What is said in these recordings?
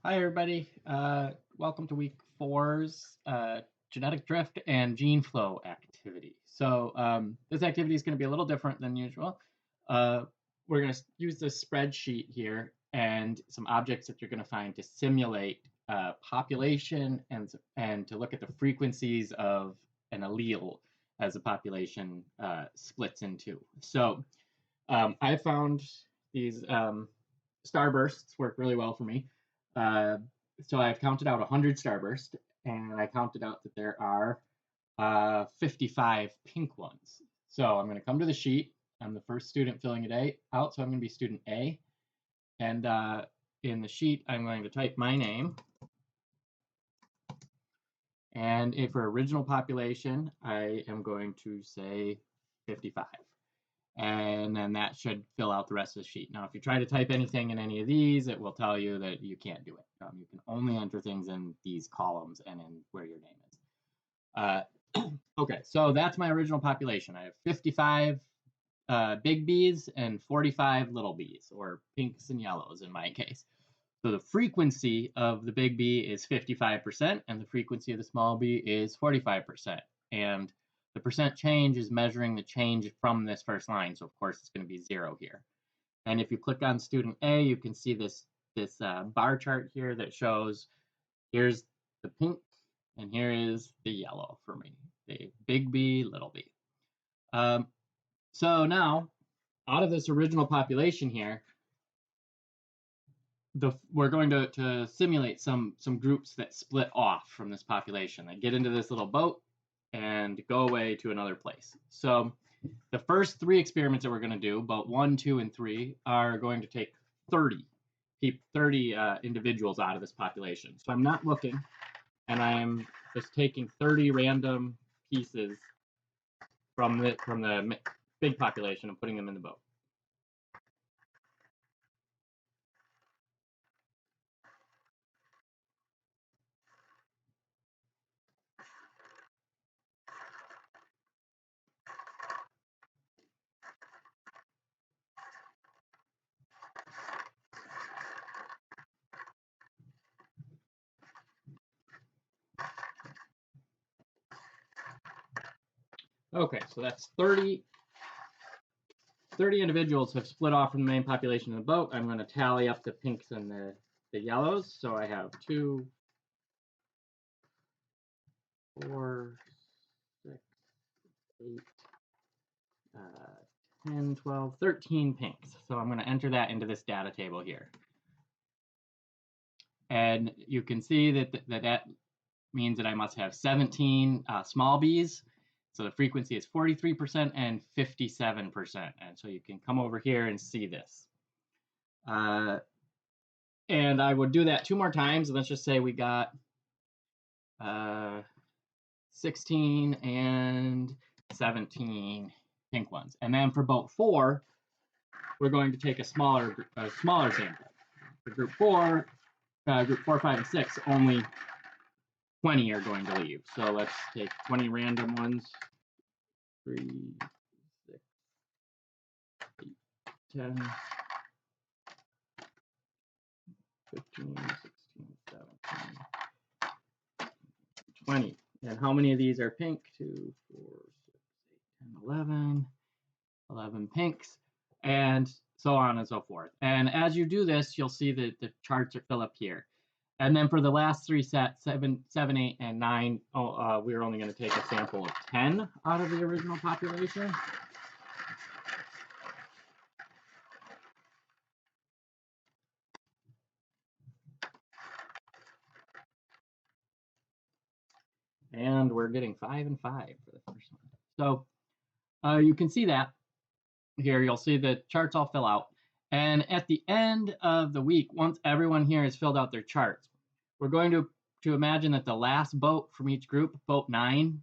Hi, everybody. Welcome to week four's genetic drift and gene flow activity. So this activity is going to be a little different than usual. Uh, we're going to use this spreadsheet here and some objects that you're going to find to simulate population and to look at the frequencies of an allele as a population splits in two. I found these starbursts work really well for me. Uh, so I've counted out 100 starbursts, and I counted out that there are 55 pink ones. So I'm going to come to the sheet. I'm the first student filling it out, so I'm going to be student A. And in the sheet, I'm going to type my name. And for original population, I am going to say 55. And then that should fill out the rest of the sheet. Now, if you try to type anything in any of these, it will tell you that you can't do it. You can only enter things in these columns and in where your name is. Okay, so that's my original population. I have 55 big bees and 45 little bees, or pinks and yellows in my case. So the frequency of the big bee is 55%, and the frequency of the small bee is 45%. And the percent change is measuring the change from this first line. So of course it's going to be 0 here. And if you click on student A, you can see this bar chart here that shows here's the pink and here is the yellow for me, the big B, little b. So now out of this original population here, we're going to simulate some groups that split off from this population. They get into this little boat and go away to another place. So the first 3 experiments that we're going to do, boat 1, 2, and 3, are going to take 30 individuals out of this population. So I'm not looking, and I am just taking 30 random pieces from the big population and putting them in the boat. Okay, so that's 30 individuals have split off from the main population of the boat. I'm going to tally up the pinks and the yellows. So I have 2, 4, 6, 8, 10, 12, 13 pinks. So I'm going to enter that into this data table here. And you can see that means that I must have 17 small bees. So the frequency is 43% and 57%. And so you can come over here and see this. And I would do that 2 more times. Let's just say we got 16 and 17 pink ones. And then for boat 4, we're going to take a smaller sample. For group 4, 5, and 6, only 20 are going to leave. So let's take 20 random ones. 3, 6, 8, 10, 15, 16, 17, 20. And how many of these are pink? 2, 4, 6, 8, 10, 11 pinks, and so on and so forth. And as you do this, you'll see that the charts are fill up here. And then for the last 3 sets, 7, 8, and 9, we're only going to take a sample of 10 out of the original population. And we're getting 5 and 5 for the first one. So you can see that here. You'll see the charts all fill out. And at the end of the week, once everyone here has filled out their charts, we're going to imagine that the last boat from each group, boat 9,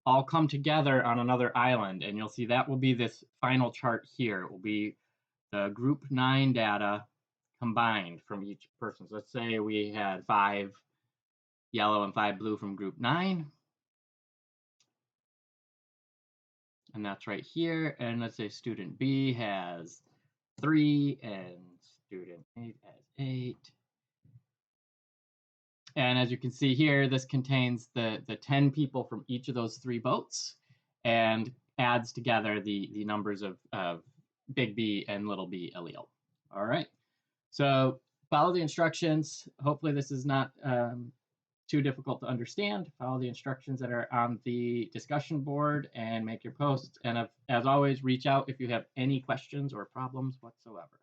all come together on another island. And you'll see that will be this final chart here. It will be the group 9 data combined from each person. So let's say we had 5 yellow and 5 blue from group 9. And that's right here. And let's say student B has 3 and student 8 has 8. And as you can see here, this contains the 10 people from each of those 3 boats and adds together the numbers of big B and little b allele. All right. So follow the instructions. Hopefully this is not too difficult to understand. Follow the instructions that are on the discussion board and make your posts. And as always, reach out if you have any questions or problems whatsoever.